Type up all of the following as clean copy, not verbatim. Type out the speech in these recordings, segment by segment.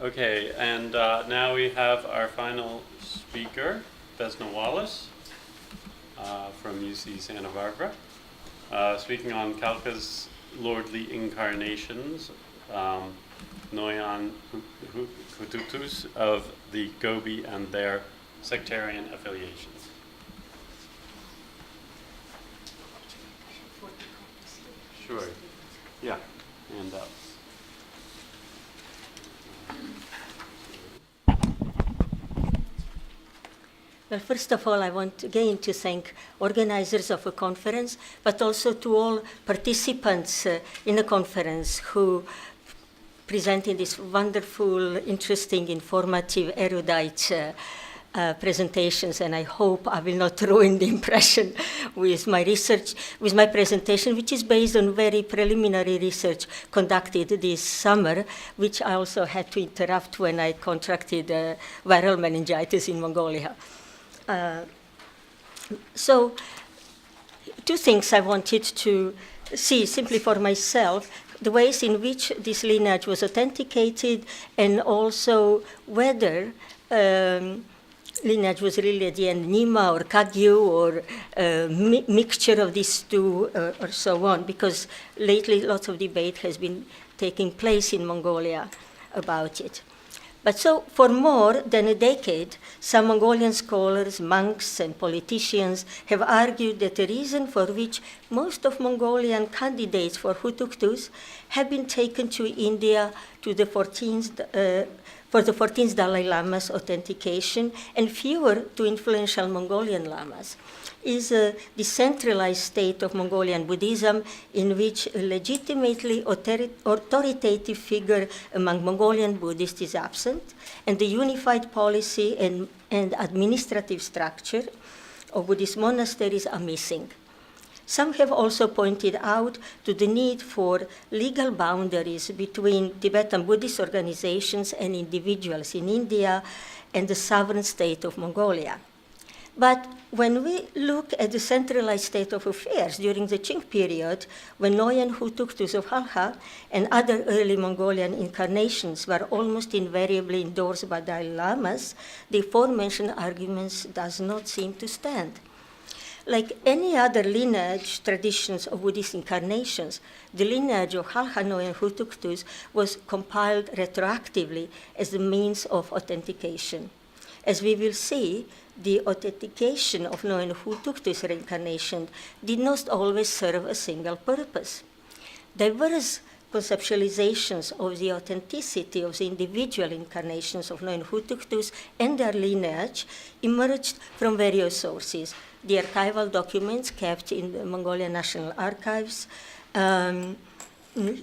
Okay, and now we have our final speaker, Vesna WALLACE from UC Santa Barbara, speaking on Kalka's lordly incarnations, Noyan Hututus of the Gobi and their sectarian affiliations. Sure. Yeah. And Well, first of all, I want again to thank organizers of a conference, but also to all participants in the conference who presented this wonderful, interesting, informative, erudite presentations, and I hope I will not ruin the impression with my research, with my presentation, which is based on very preliminary research conducted this summer, which I also had to interrupt when I contracted viral meningitis in Mongolia. So, two things I wanted to see simply for myself: the ways in which this lineage was authenticated, and also whether lineage was really at the end Nima or Kagyu or a mixture of these two or so on, because lately lots of debate has been taking place in Mongolia about it. But so for more than a decade, some Mongolian scholars, monks, and politicians have argued that the reason for which most of Mongolian candidates for Hutuktus have been taken to India to the 14th, for the 14th Dalai Lama's authentication and fewer to influential Mongolian lamas is a decentralized state of Mongolian Buddhism in which a legitimately authoritative figure among Mongolian Buddhists is absent, and the unified policy and administrative structure of Buddhist monasteries are missing. Some have also pointed out to the need for legal boundaries between Tibetan Buddhist organizations and individuals in India and the sovereign state of Mongolia. But when we look at the centralized state of affairs during the Qing period, when Noyan Hutuktus of Halha and other early Mongolian incarnations were almost invariably endorsed by Dalai Lamas, the aforementioned arguments does not seem to stand. Like any other lineage traditions of Buddhist incarnations, the lineage of Halha Noyan Hutuktus was compiled retroactively as a means of authentication. As we will see, the authentication of Noyan Hutuktus reincarnation did not always serve a single purpose. Diverse conceptualizations of the authenticity of the individual incarnations of Noyan Hutuktus and their lineage emerged from various sources: the archival documents kept in the Mongolian National Archives,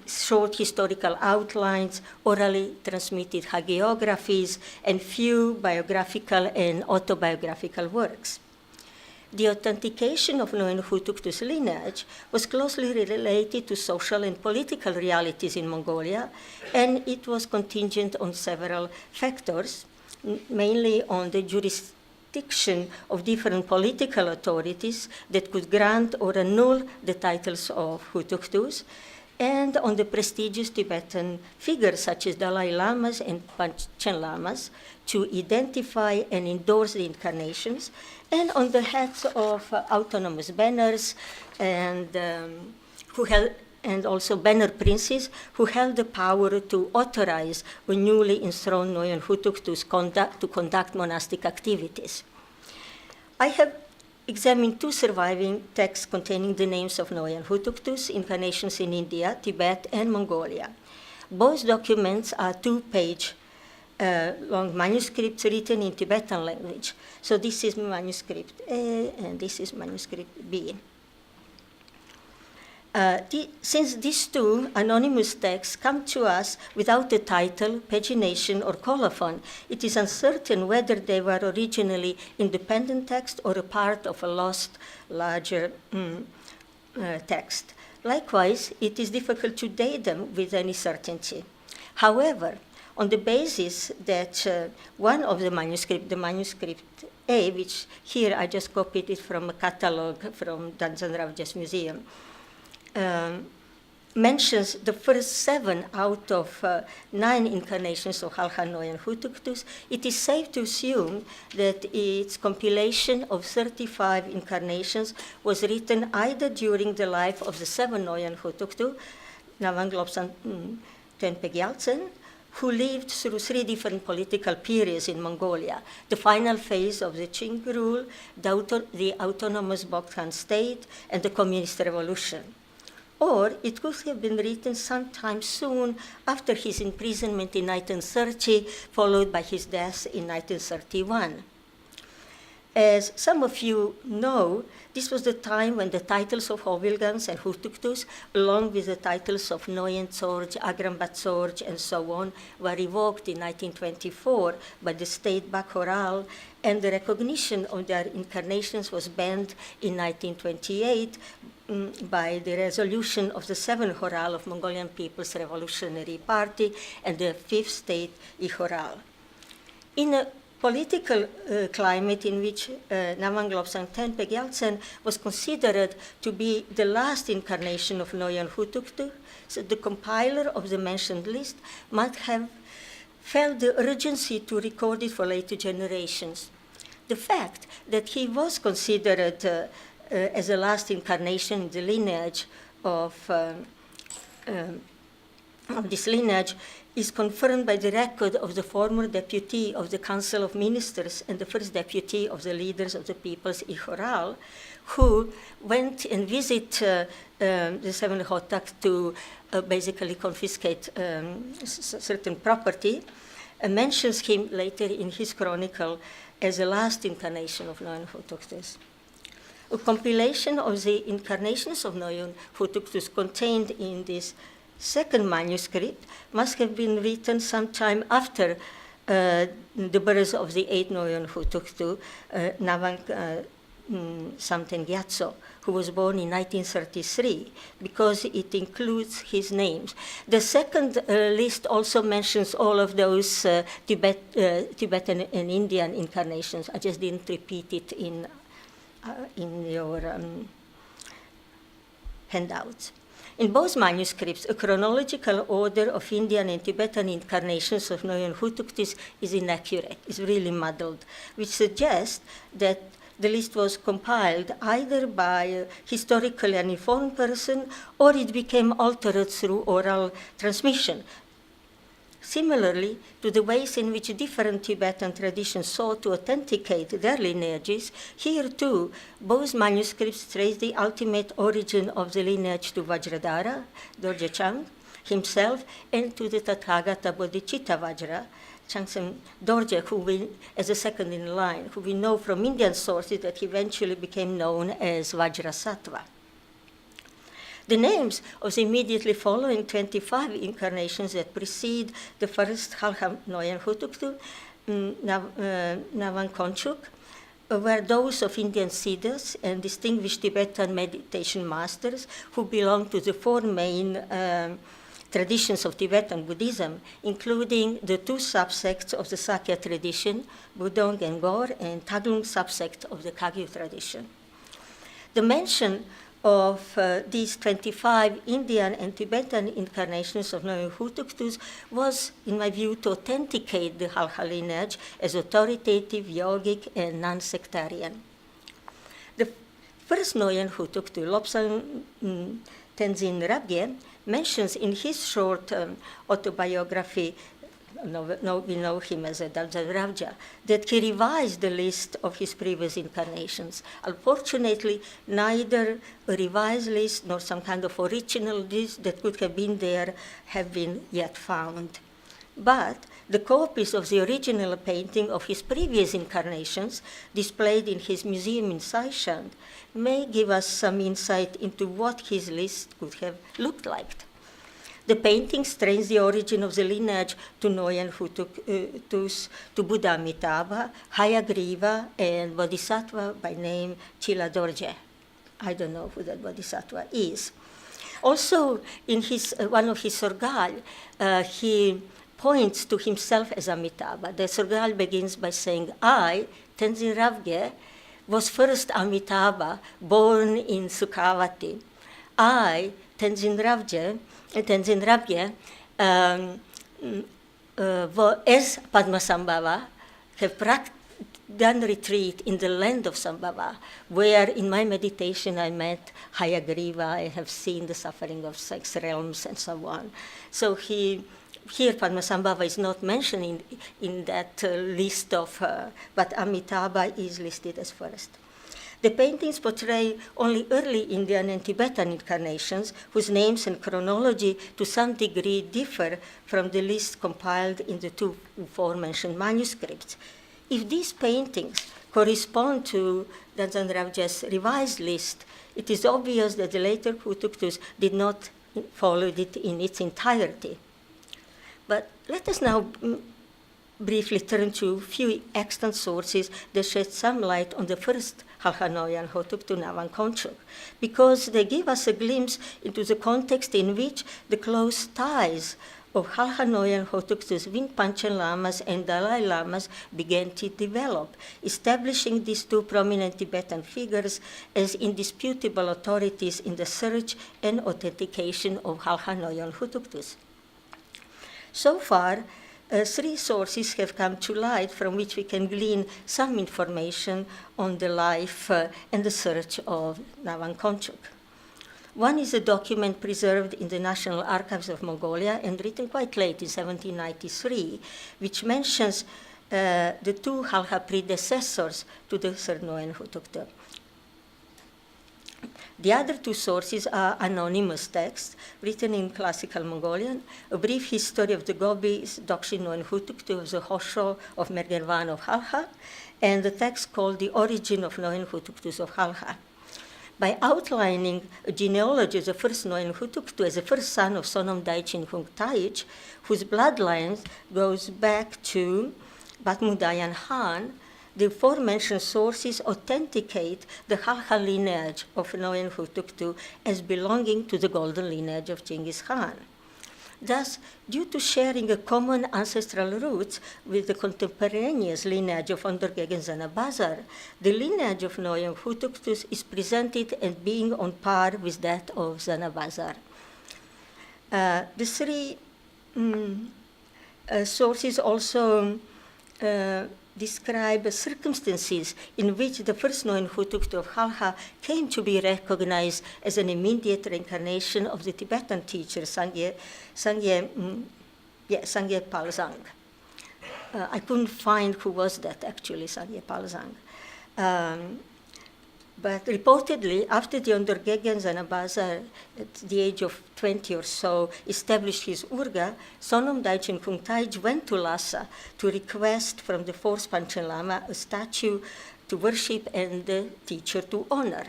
short historical outlines, orally transmitted hagiographies, and few biographical and autobiographical works. The authentication of Noyan Hutuktus lineage was closely related to social and political realities in Mongolia, and it was contingent on several factors, mainly on the jurisdiction of different political authorities that could grant or annul the titles of Hutuktus, and on the prestigious Tibetan figures such as Dalai Lamas and Panchen Lamas to identify and endorse the incarnations, and on the heads of autonomous banners and and also banner princes who held the power to authorize a newly enthroned Noyan Hutuktus to conduct monastic activities. I have examined two surviving texts containing the names of Noyan Hutuktus incarnations in India, Tibet, and Mongolia. Both documents are two-page long manuscripts written in Tibetan language. So this is manuscript A, and this is manuscript B. Since these two anonymous texts come to us without a title, pagination, or colophon, it is uncertain whether they were originally independent text or a part of a lost, larger text. Likewise, it is difficult to date them with any certainty. However, on the basis that one of the manuscript A, which here I just copied it from a catalog from Danzan Ravjas Museum, mentions the first 7 out of 9 incarnations of Halhanoyan Hutuktus, it is safe to assume that its compilation of 35 incarnations was written either during the life of the 7 Noyan Hutuktu, Navanglopsan Tenpe Gyaltsen, who lived through 3 different political periods in Mongolia: the final phase of the Qing rule, the autonomous Bogd state, and the communist revolution. Or it could have been written sometime soon after his imprisonment in 1930, followed by his death in 1931. As some of you know, this was the time when the titles of Hovilgans and Hutuktus, along with the titles of Noyen Tsorj, Agrambat Tsorj, and so on, were revoked in 1924 by the state Bakhoral, and the recognition of their incarnations was banned in 1928 by the resolution of the 7th Horal of Mongolian People's Revolutionary Party and the 5th state Ihoral. In a political climate in which Navanglopsan Tenpe Gyaltsen was considered to be the last incarnation of Noyan Hutuktu, so the compiler of the mentioned list might have felt the urgency to record it for later generations. The fact that he was considered as the last incarnation in the lineage of this lineage is confirmed by the record of the former deputy of the Council of Ministers and the first deputy of the leaders of the People's Ihoral, who went and visited the 7 Hotak to basically confiscate certain property, and mentions him later in his chronicle as the last incarnation of Noyan Hutuktus. A compilation of the incarnations of Noyan Hutuktus contained in this second manuscript must have been written sometime after the birth of the 8th Noyan Hutuktu, Navang Samten Gyatso, who was born in 1933, because it includes his names. The second list also mentions all of those Tibetan and Indian incarnations. I just didn't repeat it in your handouts. In both manuscripts, a chronological order of Indian and Tibetan incarnations of Noyan Hutuktus is inaccurate, is really muddled, which suggests that the list was compiled either by a historically uninformed person or it became altered through oral transmission. Similarly to the ways in which different Tibetan traditions sought to authenticate their lineages, here too, both manuscripts trace the ultimate origin of the lineage to Vajradhara, Dorje Chang, himself, and to the Tathagata Bodhicitta Vajra, Changsem Dorje, who we, as a second in line, who we know from Indian sources that he eventually became known as Vajrasattva. The names of the immediately following 25 incarnations that precede the first Halham Noyan Hutuktu, Navan Konchuk, were those of Indian Siddhas and distinguished Tibetan meditation masters who belong to the 4 main traditions of Tibetan Buddhism, including the 2 subsects of the Sakya tradition, Budong and Gor, and Taglung subsect of the Kagyu tradition. The mention of these 25 Indian and Tibetan incarnations of Noyan Hutuktus was, in my view, to authenticate the Halha lineage as authoritative, yogic, and non-sectarian. The first Noyan Hutuktu, Lobsang Tenzin Rabgye, mentions in his short autobiography, we know him as a Daljan Ravja, that he revised the list of his previous incarnations. Unfortunately, neither a revised list nor some kind of original list that could have been there have been yet found. But the copies of the original painting of his previous incarnations, displayed in his museum in Saishand, may give us some insight into what his list could have looked like. The paintings trace the origin of the lineage to Noyan Hutuktus, to Buddha Amitabha, Hayagriva, and Bodhisattva by name Chila Dorje. I don't know who that Bodhisattva is. Also, in one of his Sorgal, he points to himself as Amitabha. The Sorgal begins by saying, I, Tenzin Ravgye, was first Amitabha, born in Sukhavati. I, Tenzin Rabje, as Padmasambhava, have done retreat in the land of Sambhava, where in my meditation I met Hayagriva, I have seen the suffering of 6 realms and so on. So here Padmasambhava is not mentioned in that list of, but Amitabha is listed as first. The paintings portray only early Indian and Tibetan incarnations, whose names and chronology to some degree differ from the list compiled in the 2 aforementioned manuscripts. If these paintings correspond to Danzan Ravja's revised list, it is obvious that the later Hutuktus did not follow it in its entirety. But let us now briefly turn to a few extant sources that shed some light on the first Halhanoyan Hutuktu Navan Konchuk, because they give us a glimpse into the context in which the close ties of Halhanoyan Hutuktus with Panchen Lamas and Dalai Lamas began to develop, establishing these 2 prominent Tibetan figures as indisputable authorities in the search and authentication of Halhanoyan Hutuktus. So far, 3 sources have come to light from which we can glean some information on the life and the search of Navan Konchuk. One is a document preserved in the National Archives of Mongolia and written quite late in 1793, which mentions the 2 Halha predecessors to the Sernoen Hutuktu. The other 2 sources are anonymous texts written in classical Mongolian, a brief history of the Gobis, Dokshin Noen Hutuktu of the Hosho of Mergervan of Halha, and the text called The Origin of Noen Hutuktus of Halha. By outlining a genealogy of the first Noen Hutuktu as the first son of Sonom Daichin Hungtaich, whose bloodline goes back to Batmudayan Han, the aforementioned sources authenticate the Halha lineage of Noen Hutuktu as belonging to the golden lineage of Genghis Khan. Thus, due to sharing a common ancestral roots with the contemporaneous lineage of Ondorgegen Zanabazar, the lineage of Noen Hutuktus is presented as being on par with that of Zanabazar. The 3 sources also describe circumstances in which the first Noen Hutuktu of Halha came to be recognized as an immediate reincarnation of the Tibetan teacher Sangye Palzang. I couldn't find who was that actually, Sangye Palzang. But reportedly, after the Ondorgegen Zanabazar, at the age of 20 or so, established his Urga, Sonom Daichin Kungtaij went to Lhasa to request from the 4th Panchen Lama a statue to worship and the teacher to honor.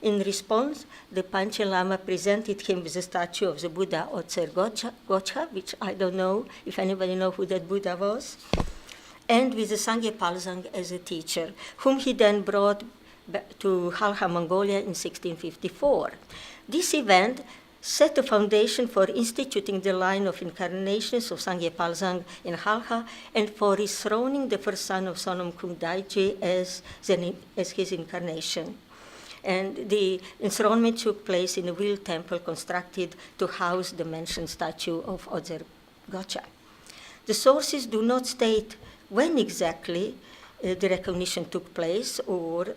In response, the Panchen Lama presented him with a statue of the Buddha Otser Gocha, which I don't know if anybody knows who that Buddha was, and with the Sangye Palzang as a teacher, whom he then brought to Halha, Mongolia in 1654. This event set the foundation for instituting the line of incarnations of Sangye Palzang in Halha and for enthroning the first son of Sonom Kungdaiji as his incarnation. And the enthronement took place in a wheel temple constructed to house the mentioned statue of Otser Gocha. The sources do not state when exactly the recognition took place or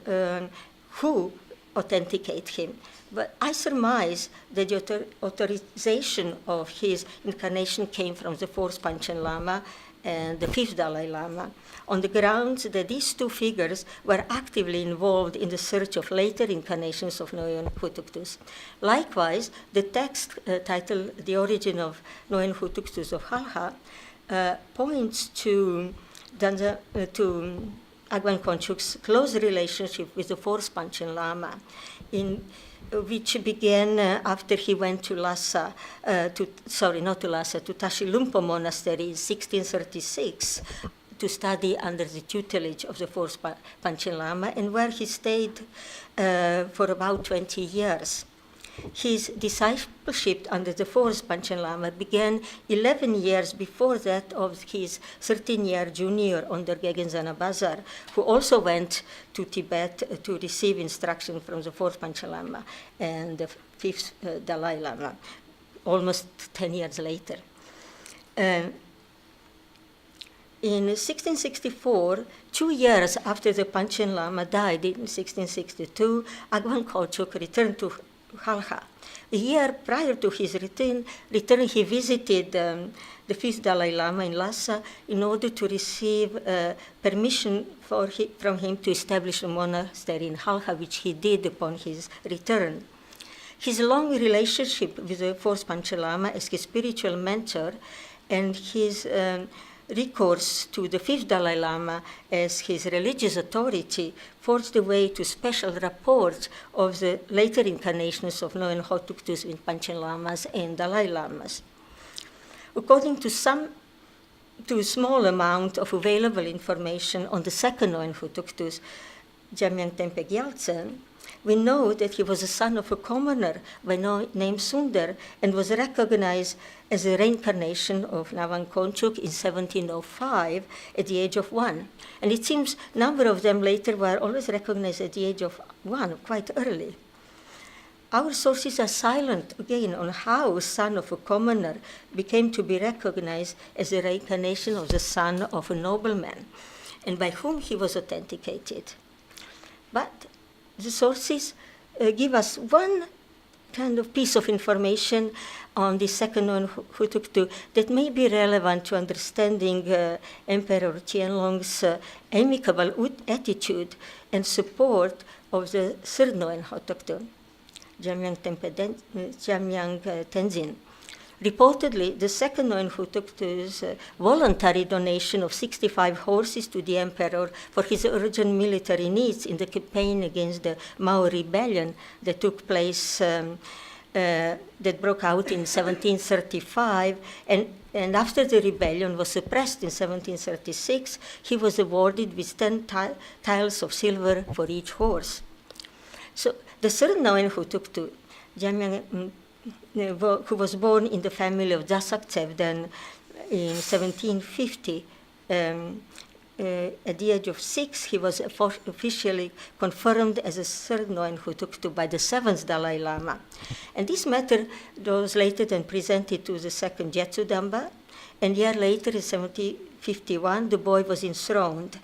who authenticated him. But I surmise that the authorization of his incarnation came from the 4th Panchen Lama and the 5th Dalai Lama, on the grounds that these 2 figures were actively involved in the search of later incarnations of Noen Hutuktus. Likewise, the text titled The Origin of Noen Hutuktus of Halha points to Agwan Konchuk's close relationship with the 4th Panchen Lama, which began after he went to Lhasa, to Tashilumpo Monastery in 1636 to study under the tutelage of the 4th Panchen Lama, and where he stayed for about 20 years. His discipleship under the fourth Panchen Lama began 11 years before that of his 13-year junior under Gegenzana Bazar, who also went to Tibet to receive instruction from the fourth Panchen Lama and the fifth Dalai Lama, almost 10 years later. In 1664, 2 years after the Panchen Lama died in 1662, Agwan Kholchuk returned to Halha. A year prior to his return he visited the fifth Dalai Lama in Lhasa in order to receive permission from him to establish a monastery in Halha, which he did upon his return. His long relationship with the fourth Panchen Lama as his spiritual mentor and his recourse to the fifth Dalai Lama as his religious authority forged the way to special rapports of the later incarnations of Noen Hotuktus with Panchen Lamas and Dalai Lamas. According to a small amount of available information on the second Noen Hotuktus, Jamyang Tempe Gyaltsen, we know that he was the son of a commoner named Sundar and was recognized as a reincarnation of Navan Kholchuk in 1705 at the age of 1. And it seems a number of them later were always recognized at the age of 1, quite early. Our sources are silent, again, on how a son of a commoner became to be recognized as a reincarnation of the son of a nobleman, and by whom he was authenticated. But the sources give us one kind of piece of information on the second one Hutuktu that may be relevant to understanding Emperor Qianlong's amicable attitude and support of the third Noen Hutuktu, Jamyang Tenzin. Reportedly, the second Noen Hutuktu's voluntary donation of 65 horses to the emperor for his urgent military needs in the campaign against the Mao rebellion that took place, that broke out in 1735, and after the rebellion was suppressed in 1736, he was awarded with 10 tiles of silver for each horse. So the third Noen Hutuktu, Jamyang, who was born in the family of Dasak Tsevden in 1750. At the age of 6, he was officially confirmed as a third Noen Hutuktu by the seventh Dalai Lama. And this matter was later then presented to the second Jetsu Damba, and a year later, in 1751, the boy was enthroned.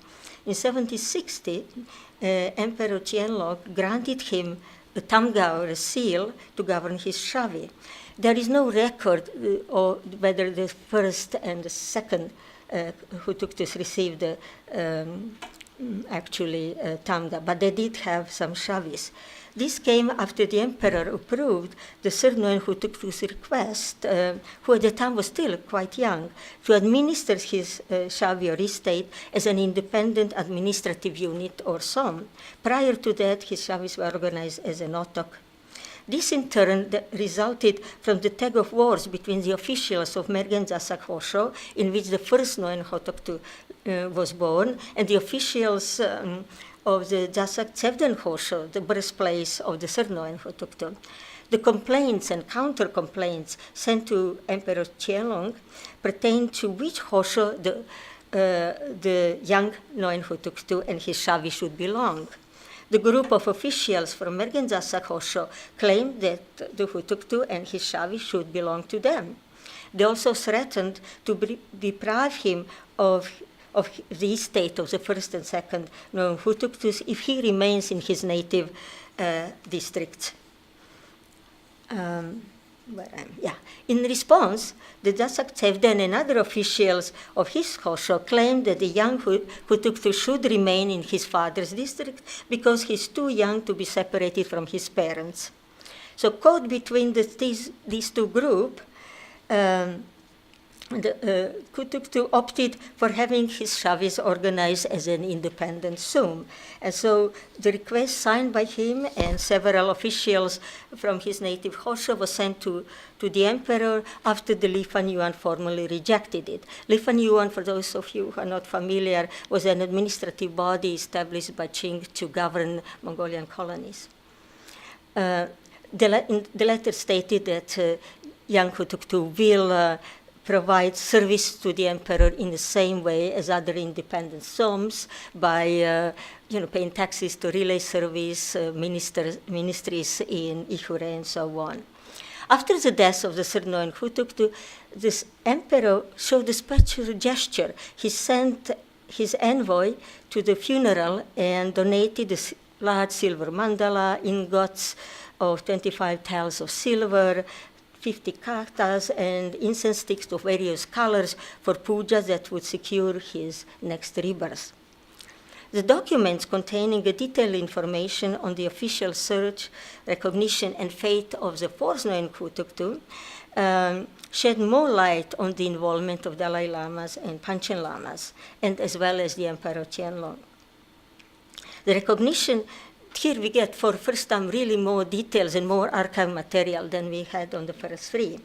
In 1760, Emperor Qianlong granted him a tamga, or a seal, to govern his shavi. There is no record of whether the first and the second Hutuktus received tamga, but they did have some shavis. This came after the emperor approved the third Noen Hutuktu's request, who at the time was still quite young, to administer his shavi or estate as an independent administrative unit or som. Prior to that, his shavis were organized as an otok. This in turn resulted from the tug of wars between the officials of Mergen Zasak Hosho, in which the first Noen Hutuktu was born, and the officials of the Dasak Tsevden Hosho, the birthplace of the third Noen Hutuktu. The complaints and counter-complaints sent to Emperor Qianlong pertain to which Hosho the young Noen Hutuktu and his shavi should belong. The group of officials from Mergen Zasak Hosho claimed that the Hutuktu and his shavi should belong to them. They also threatened to deprive him of the estate of the first and second Noen Hutuktus if he remains in his native district. In response, the Dasak Tsevden and other officials of his Hosho claimed that the young Hutuktu should remain in his father's district because he's too young to be separated from his parents. So caught between these two groups, the Hutuktu opted for having his shavis organized as an independent sum. And so the request signed by him and several officials from his native Hosho was sent to the emperor after the Lifan Yuan formally rejected it. Lifan Yuan, for those of you who are not familiar, was an administrative body established by Qing to govern Mongolian colonies. The letter stated that young Hutuktu will provide service to the emperor in the same way as other independent Soms by paying taxes to relay service, ministries in Ihure, and so on. After the death of the third Noyan Hutuktu, this emperor showed a special gesture. He sent his envoy to the funeral and donated a large silver mandala, ingots of 25 taels of silver, 50 kartas, and incense sticks of various colors for puja that would secure his next rebirth. The documents containing a detailed information on the official search, recognition, and fate of the fourth Noyan Hutuktu shed more light on the involvement of Dalai Lamas and Panchen Lamas, and as well as the Emperor Tianlong. The recognition, here we get for the first time really more details and more archive material than we had on the first three.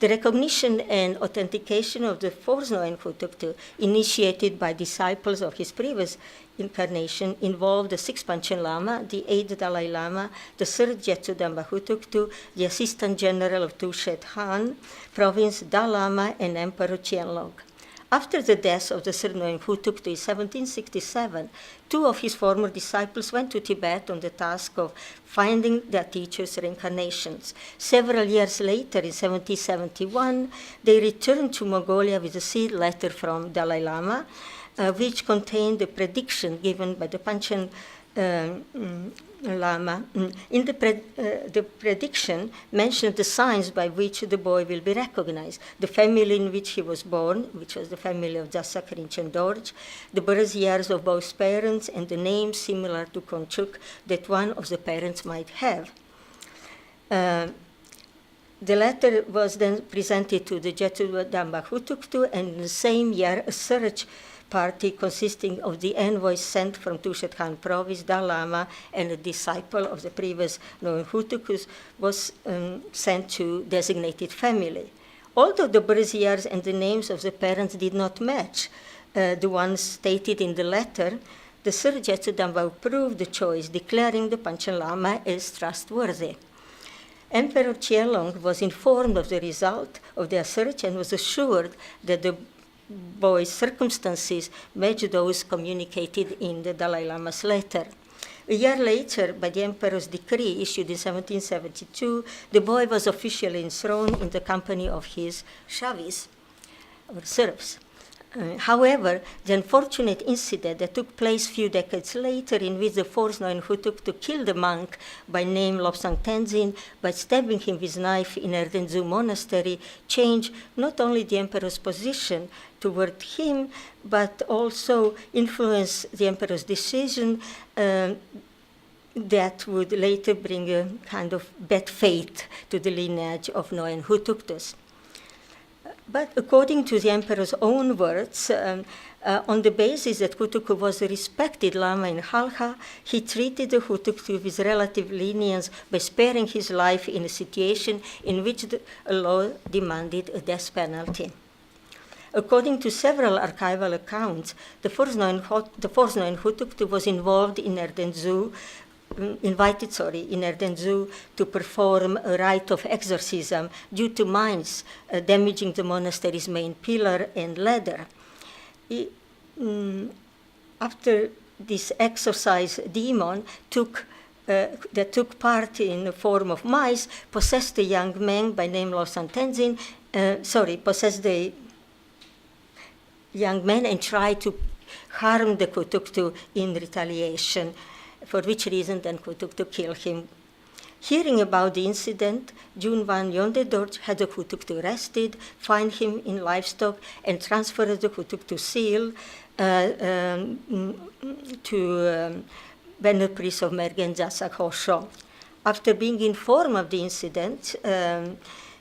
The recognition and authentication of the fourth Noyan Hutuktu, initiated by disciples of his previous incarnation, involved the sixth Panchen Lama, the eighth Dalai Lama, the third Jetsu Damba Hutuktu, the Assistant General of Tushet Han Province, Dalai Lama, and Emperor Tianlong. After the death of the third Noyan Hutuktu in 1767, two of his former disciples went to Tibet on the task of finding their teachers' reincarnations. Several years later, in 1771, they returned to Mongolia with a sealed letter from Dalai Lama, which contained the prediction given by the Panchen Lama. In the prediction mentioned the signs by which the boy will be recognized: the family in which he was born, which was the family of Jasak Rinchen and Dorj, the birth years of both parents, and the names similar to Konchuk that one of the parents might have. The letter was then presented to the Jetsu Damba Hutuktu, and in the same year a search party consisting of the envoys sent from Tushet Khan province, Dalai Lama, and a disciple of the previous Noyan Hutuktu was sent to designated family. Although the birth years and the names of the parents did not match the ones stated in the letter, the Sir Jetsu Damba approved the choice, declaring the Panchen Lama as trustworthy. Emperor Tianlong was informed of the result of their search and was assured that the boy's circumstances matched those communicated in the Dalai Lama's letter. A year later, by the emperor's decree issued in 1772, the boy was officially enthroned in the company of his shavis, or serfs. However, the unfortunate incident that took place a few decades later, in which the fourth Noyan Hutuktu killed a monk by name Lobsang Tenzin by stabbing him with a knife in Erdenzu monastery, changed not only the emperor's position toward him, but also influenced the emperor's decision that would later bring a kind of bad fate to the lineage of Noyan Hutuktus. But according to the emperor's own words, on the basis that Hutuktu was a respected Lama in Halkha, he treated the Hutuktu with relative lenience by sparing his life in a situation in which the law demanded a death penalty. According to several archival accounts, the fourth Noyan Hutuktu was involved in invited in Erdenzu to perform a rite of exorcism due to mines damaging the monastery's main pillar and ladder. After this exorcise, demon that took part in the form of mice possessed a young man by name Lobsang Tenzin, possessed the young man and tried to harm the Hutuktu in retaliation, for which reason then Hutuktu killed him. Hearing about the incident, Junwan Yonde Dorj had the Hutuktu arrested, fined him in livestock, and transferred the Hutuktu seal to Banner Priest of Mergen Jasak Hosho. After being informed of the incident, in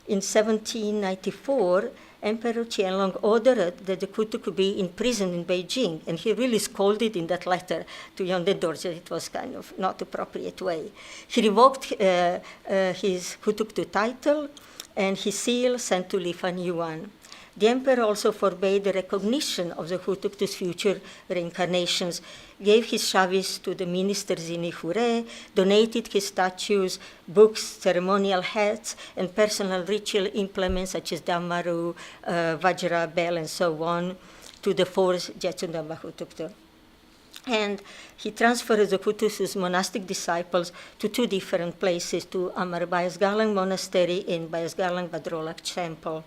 1794, Emperor Tianlong ordered that the Hutuktu be imprisoned in Beijing, and he really scolded in that letter to Yonde Dorje that it was kind of not appropriate way. He revoked his Hutuktu title and his seal sent to Li Fan Yuan. The emperor also forbade the recognition of the Hutuktu's future reincarnations, gave his shavis to the ministers in Ihure, donated his statues, books, ceremonial hats, and personal ritual implements such as damaru, vajra, bell, and so on, to the fourth Jetsundamba Hutuktu. And he transferred the Hutuktu's monastic disciples to two different places, to Amar Bayasgalang Monastery and Bayasgalang Badrolak Temple.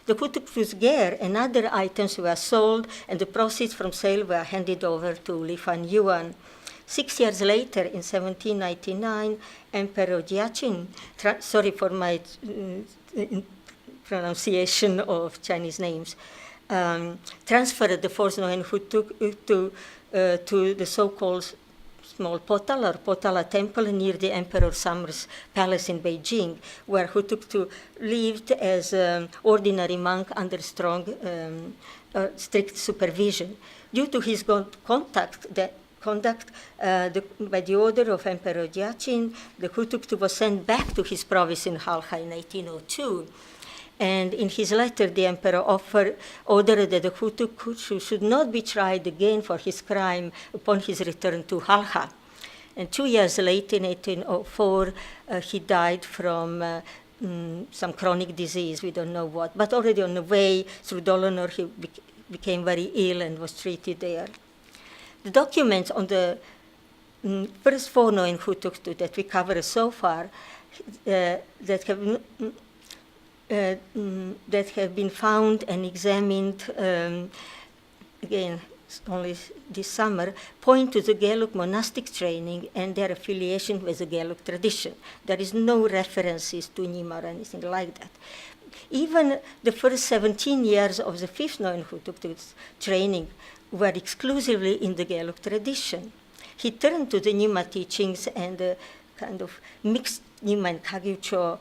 The Hutuktu's gear and other items were sold, and the proceeds from sale were handed over to Li Fan Yuan. 6 years later, in 1799, Emperor Jiaqing, sorry for my pronunciation of Chinese names, transferred the fourth Noen Hutuktu to the so-called small Potala or Potala temple near the Emperor Summer's palace in Beijing, where Hutuktu lived as an ordinary monk under strong, strict supervision. Due to his conduct by the order of Emperor Jiaqing, the Hutuktu was sent back to his province in Halha in 1802. And in his letter, the emperor ordered that the Hutuktu should not be tried again for his crime upon his return to Halha. And 2 years later, in 1804, he died from some chronic disease, we don't know what. But already on the way through Dolonor, he became very ill and was treated there. The documents on the first four Noen Hutuktu that we covered so far that have been found and examined, again, only this summer, point to the Gelug monastic training and their affiliation with the Gelug tradition. There is no references to Nyima or anything like that. Even the first 17 years of the fifth Noen Hutuktu's training were exclusively in the Gelug tradition. He turned to the Nyima teachings and the kind of mixed Nyima and Kagyucho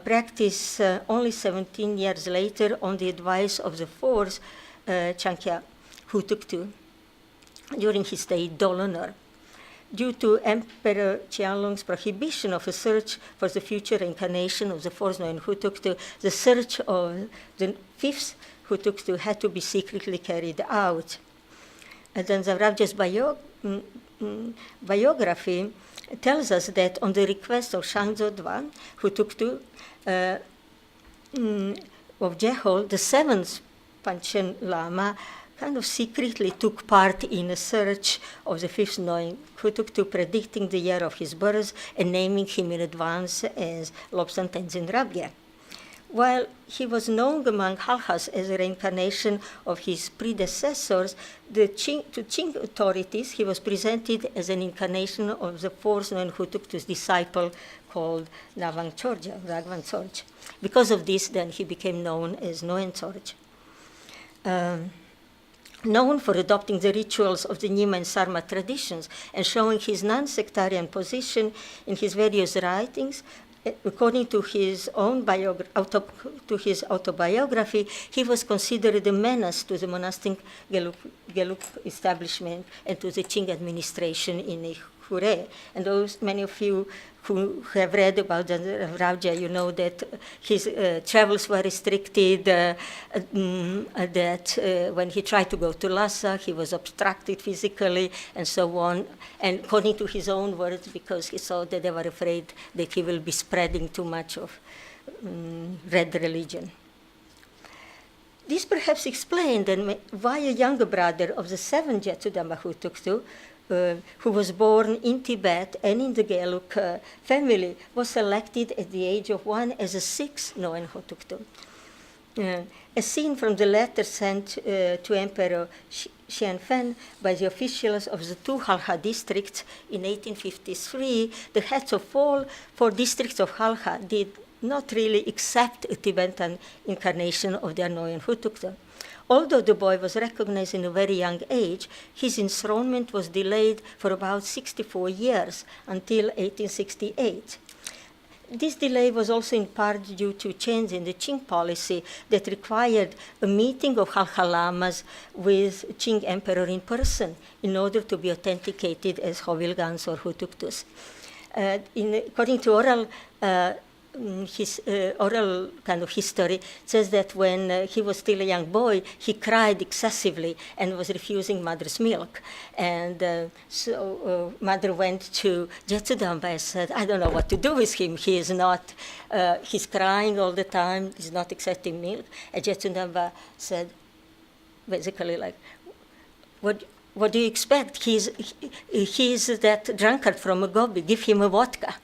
practice only 17 years later on the advice of the fourth Chankya Hutuktu during his stay in Dolonor. Due to Emperor Qianlong's prohibition of a search for the future incarnation of the fourth Noen Hutuktu, the search of the fifth Hutuktu had to be secretly carried out. And then Zavravja's biography tells us that on the request of Shangzo Dwa, Hutuktu of Jehol, the seventh Panchen Lama kind of secretly took part in a search of the fifth Noen Hutuktu, predicting the year of his birth and naming him in advance as Lobsang Tenzin Rabgye. While he was known among Halhas as a reincarnation of his predecessors, to Qing authorities, he was presented as an incarnation of the fourth Noen Hutuktu's disciple called Navang Chorja, Ragwan Chorj. Because of this, then he became known as Noen Chorj. Known for adopting the rituals of the Nyima and Sarma traditions and showing his non-sectarian position in his various writings, according to his own autobiography, he was considered a menace to the monastic Gelug establishment and to the Qing administration in Hure. And those, many of you who have read about Rauja, you know that his travels were restricted, that when he tried to go to Lhasa, he was obstructed physically, and so on. And according to his own words, because he saw that they were afraid that he will be spreading too much of red religion. This perhaps explained why a younger brother of the seventh Jetsudamba Hutuktu, who was born in Tibet and in the Gelug family, was selected at the age of 1 as a sixth Noen Hutuktu. As seen from the letter sent to Emperor Xianfen by the officials of the two Halha districts in 1853, the heads of all 4 districts of Halha did not really accept a Tibetan incarnation of their Noen Hutuktu. Although the boy was recognized in a very young age, his enthronement was delayed for about 64 years until 1868. This delay was also in part due to change in the Qing policy that required a meeting of Halha Lamas with Qing emperor in person in order to be authenticated as Hovilgans or Hutuktus. According to oral his oral kind of history says that when he was still a young boy, he cried excessively and was refusing mother's milk. And so mother went to Jetsudamba and said, I don't know what to do with him. He is not, he's crying all the time. He's not accepting milk. And Jetsudamba said, basically like, what do you expect? He's that drunkard from a gobi. Give him a vodka.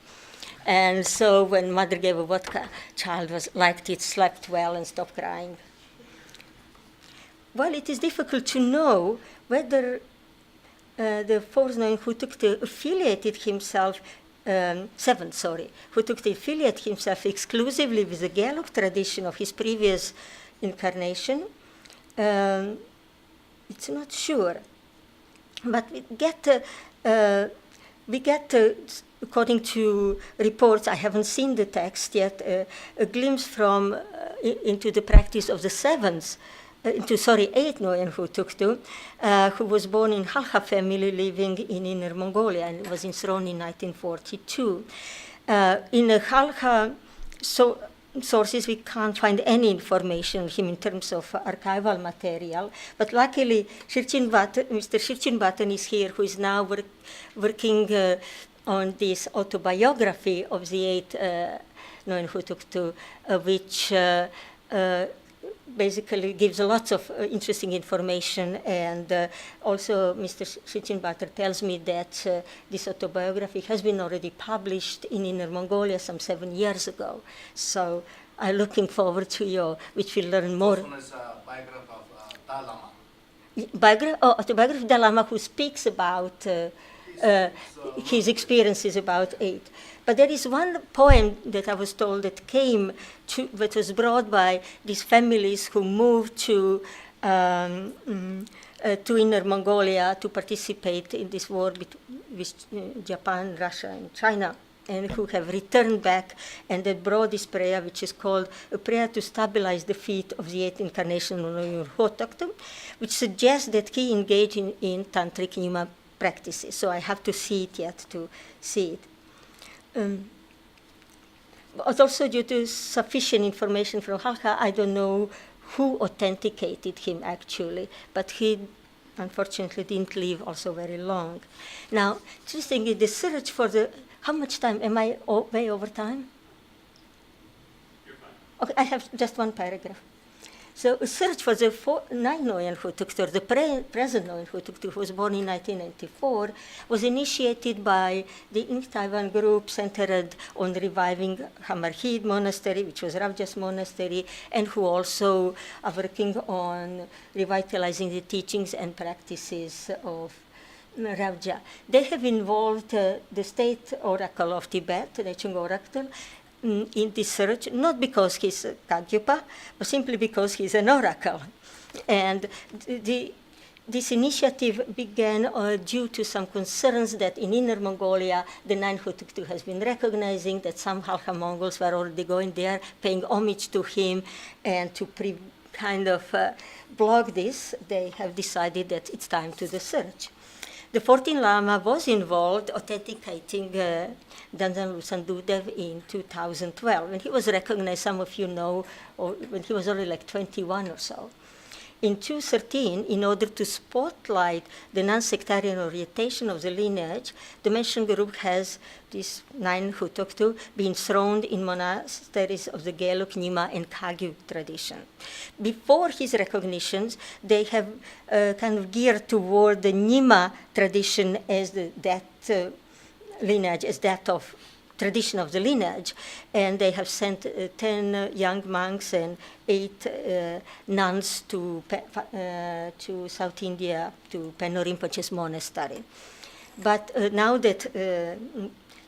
And so when mother gave a vodka, child liked it, slept well, and stopped crying. Well, it is difficult to know whether the fourth noin who took to affiliate himself, who took to affiliate himself exclusively with the Gelug tradition of his previous incarnation, it's not sure. But we get according to reports, I haven't seen the text yet, a glimpse from into the practice of the eighth Noyan Hutuktu, who was born in Halha family living in Inner Mongolia and was enthroned in 1942. In the Halha sources, we can't find any information on him in terms of archival material, but luckily Mr. Shirchin is here, who is now working on this autobiography of the eighth Noyan Hutuktu, which basically gives lots of interesting information. And also Mr. Shirchin tells me that this autobiography has been already published in Inner Mongolia some 7 years ago. So I'm looking forward to which we'll learn more. This one is a biography of the Lama. Autobiography of the Lama, who speaks about his experiences about eight. But there is one poem that I was told that was brought by these families who moved to Inner Mongolia to participate in this war with Japan, Russia, and China, and who have returned back, and that brought this prayer, which is called a prayer to stabilize the feet of the eighth incarnation of Hutuktu, which suggests that he engaged in tantric Nyima practices. So I have to see it yet to see it. But also due to sufficient information from Halha, I don't know who authenticated him actually, but he unfortunately didn't live also very long. Now, interesting is the search for how much time? Am I way over time? You're fine. Okay, I have just one paragraph. So a search for the ninth Noyan Hutuktu, the present Noyan Hutuktu, who was born in 1994, was initiated by the Ink Taiwan group centered on reviving Hamarhid Monastery, which was Ravja's monastery, and who also are working on revitalizing the teachings and practices of Ravja. They have involved the state oracle of Tibet, the Chung oracle, in this search, not because he's a Kagyupa, but simply because he's an oracle. And this initiative began due to some concerns that in Inner Mongolia, the ninth Hutuktu has been recognizing that some Halha Mongols were already going there, paying homage to him, and to block this, they have decided that it's time to the search. The 14th Lama was involved authenticating Danzan Lusan Dudev in 2012, when he was recognized, some of you know, when he was only like 21 or so. In 2013, in order to spotlight the non-sectarian orientation of the lineage, the mentioned group has these 9 Hutuktu being throned in monasteries of the Gelug, Nyima, and Kagyu tradition. Before his recognitions, they have geared toward the Nyima tradition as that lineage, as that of tradition of the lineage, and they have sent 10 young monks and 8 nuns to South India, to Penno Rinpoche's monastery. But now that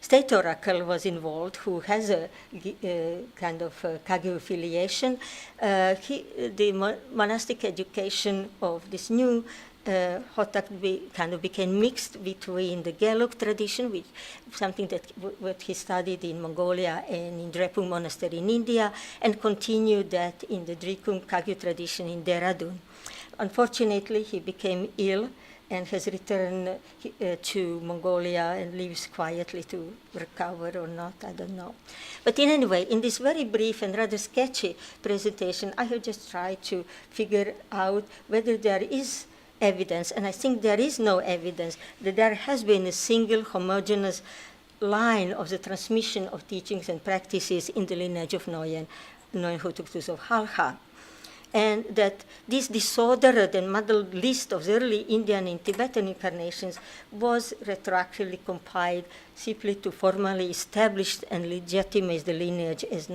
State Oracle was involved, who has a Kagyu affiliation, the monastic education of this new Hotak became mixed between the Gelug tradition, which something that what he studied in Mongolia and in Drepung Monastery in India, and continued that in the Drikung Kagyu tradition in Dehradun. Unfortunately, he became ill and has returned to Mongolia and lives quietly to recover or not, I don't know. But in any way, in this very brief and rather sketchy presentation, I have just tried to figure out whether there is evidence, and I think there is no evidence, that there has been a single homogeneous line of the transmission of teachings and practices in the lineage of Noyen Hutuktus of Halha. And that this disordered and muddled list of the early Indian and Tibetan incarnations was retroactively compiled simply to formally establish and legitimize the lineage as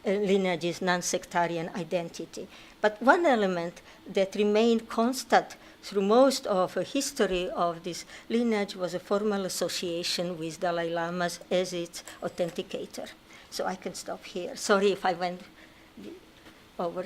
lineage's non-sectarian identity. But one element that remained constant through most of the history of this lineage was a formal association with Dalai Lama as its authenticator. So I can stop here. Sorry if I went over